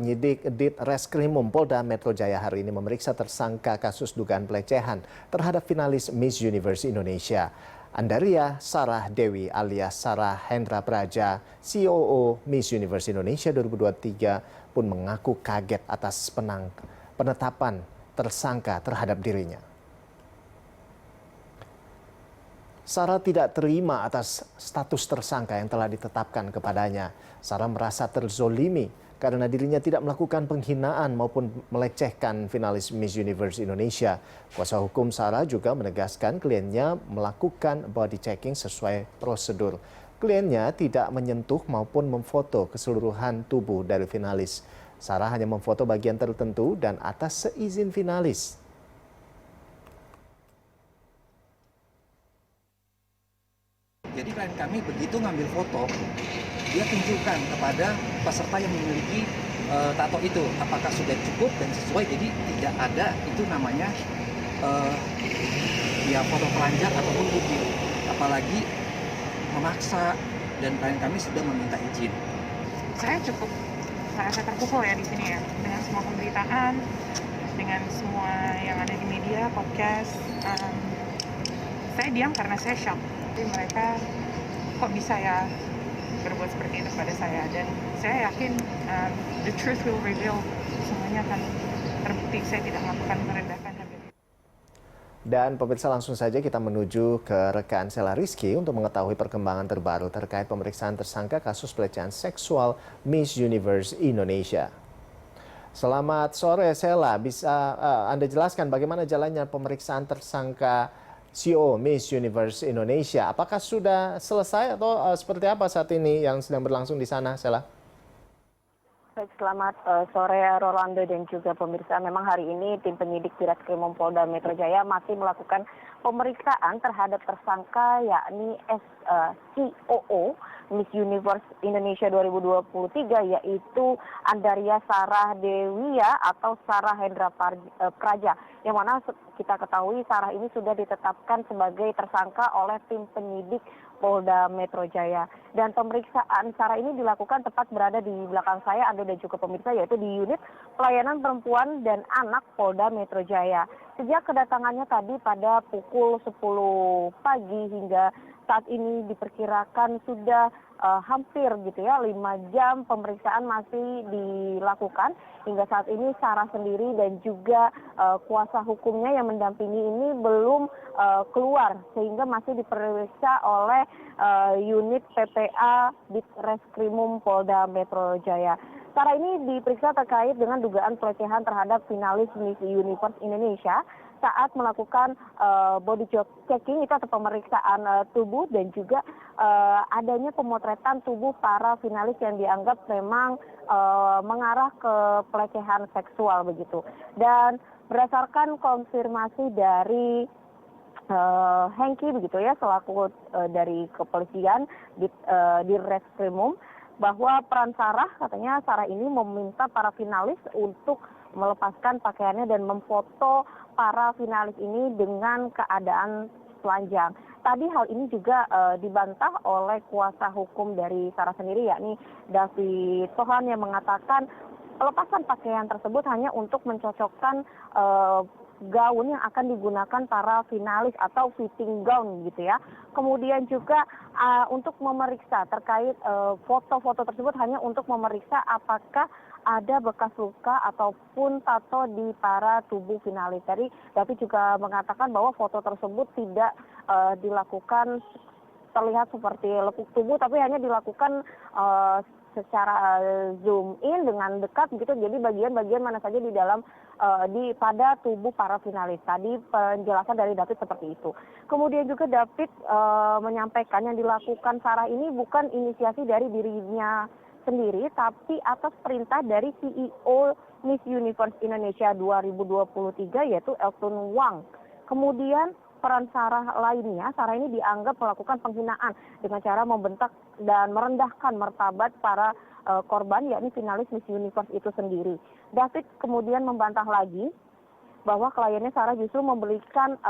penyidik Ditreskrimum Polda Metro Jaya hari ini memeriksa tersangka kasus dugaan pelecehan terhadap finalis Miss Universe Indonesia. Andaria Sarah Dewi alias Sarah Hendra Praja, COO Miss Universe Indonesia 2023 pun mengaku kaget atas penetapan tersangka terhadap dirinya. Sarah tidak terima atas status tersangka yang telah ditetapkan kepadanya. Sarah merasa terzolimi karena dirinya tidak melakukan penghinaan maupun melecehkan finalis Miss Universe Indonesia. Kuasa hukum Sarah juga menegaskan kliennya melakukan body checking sesuai prosedur. Kliennya tidak menyentuh maupun memfoto keseluruhan tubuh dari finalis. Sarah hanya memfoto bagian tertentu dan atas seizin finalis. Jadi klien kami begitu ngambil foto, dia tunjukkan kepada peserta yang memiliki tato itu apakah sudah cukup dan sesuai. Jadi tidak ada itu namanya ya foto pelanjar ataupun bukti, apalagi memaksa, dan klien kami sudah meminta izin. Saya cukup merasa terpukul ya di sini ya, dengan semua pemberitaan, dengan semua yang ada di media, podcast. Saya diam karena saya shock. Tapi mereka kok bisa ya berbuat seperti itu pada saya, dan saya yakin the truth will reveal, semuanya akan terbukti saya tidak melakukan merendahkan harga diri. Dan pemirsa, langsung saja kita menuju ke rekan Sela Rizky untuk mengetahui perkembangan terbaru terkait pemeriksaan tersangka kasus pelecehan seksual Miss Universe Indonesia. Selamat sore Sela, bisa Anda jelaskan bagaimana jalannya pemeriksaan tersangka CEO Miss Universe Indonesia? Apakah sudah selesai atau seperti apa saat ini yang sedang berlangsung di sana, Sela? Baik, selamat sore Rolando dan juga pemirsa. Memang hari ini tim penyidik Ditreskrimum Polda Metro Jaya masih melakukan pemeriksaan terhadap tersangka yakni COO Miss Universe Indonesia 2023 yaitu Andaria Sarah Dewi atau Sarah Hendra Praja, yang mana kita ketahui Sarah ini sudah ditetapkan sebagai tersangka oleh tim penyidik Polda Metro Jaya. Dan pemeriksaan Sarah ini dilakukan tepat berada di belakang saya, Anda dan juga pemirsa, yaitu di unit pelayanan perempuan dan anak Polda Metro Jaya. Sejak kedatangannya tadi pada pukul 10 pagi hingga saat ini diperkirakan sudah hampir gitu ya 5 jam pemeriksaan masih dilakukan. Hingga saat ini Sarah sendiri dan juga kuasa hukumnya yang mendampingi ini belum keluar, sehingga masih diperiksa oleh unit PPA Ditreskrimum Polda Metro Jaya. Sarah ini diperiksa terkait dengan dugaan pelecehan terhadap finalis Miss Universe Indonesia saat melakukan body checking itu atau pemeriksaan tubuh, dan juga adanya pemotretan tubuh para finalis yang dianggap memang mengarah ke pelecehan seksual begitu. Dan berdasarkan konfirmasi dari Hengki begitu ya, selaku dari kepolisian di Ditreskrimum, bahwa peran Sarah, katanya Sarah ini meminta para finalis untuk melepaskan pakaiannya dan memfoto para finalis ini dengan keadaan telanjang. Tadi hal ini juga dibantah oleh kuasa hukum dari Sarah sendiri, yakni David Sohan, yang mengatakan pelepasan pakaian tersebut hanya untuk mencocokkan gaun yang akan digunakan para finalis atau fitting gown gitu ya. Kemudian juga untuk memeriksa terkait foto-foto tersebut hanya untuk memeriksa apakah ada bekas luka ataupun tato di para tubuh finalis. Jadi David juga mengatakan bahwa foto tersebut tidak dilakukan terlihat seperti lekuk tubuh, tapi hanya dilakukan secara zoom in dengan dekat begitu. Jadi bagian-bagian mana saja di dalam pada tubuh para finalis. Tadi penjelasan dari David seperti itu. Kemudian juga David menyampaikan yang dilakukan Sarah ini bukan inisiasi dari dirinya sendiri, tapi atas perintah dari CEO Miss Universe Indonesia 2023 yaitu Elton Wang. Kemudian peran Sarah lainnya, Sarah ini dianggap melakukan penghinaan dengan cara membentak dan merendahkan martabat para korban, yakni finalis Miss Universe itu sendiri. David kemudian membantah lagi bahwa kliennya Sarah justru memberikan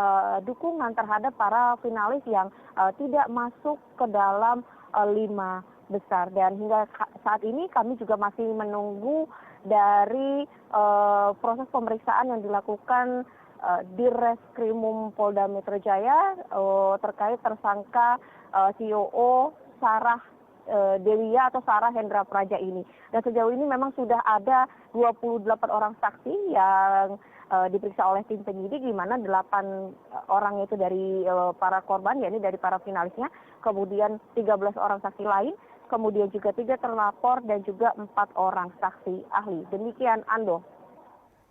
dukungan terhadap para finalis yang tidak masuk ke dalam 5 besar. Dan hingga saat ini kami juga masih menunggu dari proses pemeriksaan yang dilakukan di Reskrimum Polda Metro Jaya terkait tersangka COO Sarah Dewia atau Sarah Hendra Praja ini. Dan sejauh ini memang sudah ada 28 orang saksi yang diperiksa oleh tim penyidik, di mana 8 orang itu dari para korban, yakni dari para finalisnya, kemudian 13 orang saksi lain, kemudian juga 3 terlapor dan juga 4 orang saksi ahli. Demikian, Ando.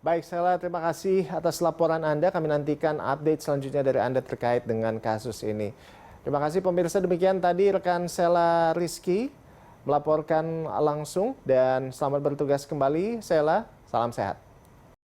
Baik, Sela, terima kasih atas laporan Anda. Kami nantikan update selanjutnya dari Anda terkait dengan kasus ini. Terima kasih pemirsa, demikian tadi rekan Sela Rizky melaporkan langsung dan selamat bertugas kembali. Sela, salam sehat.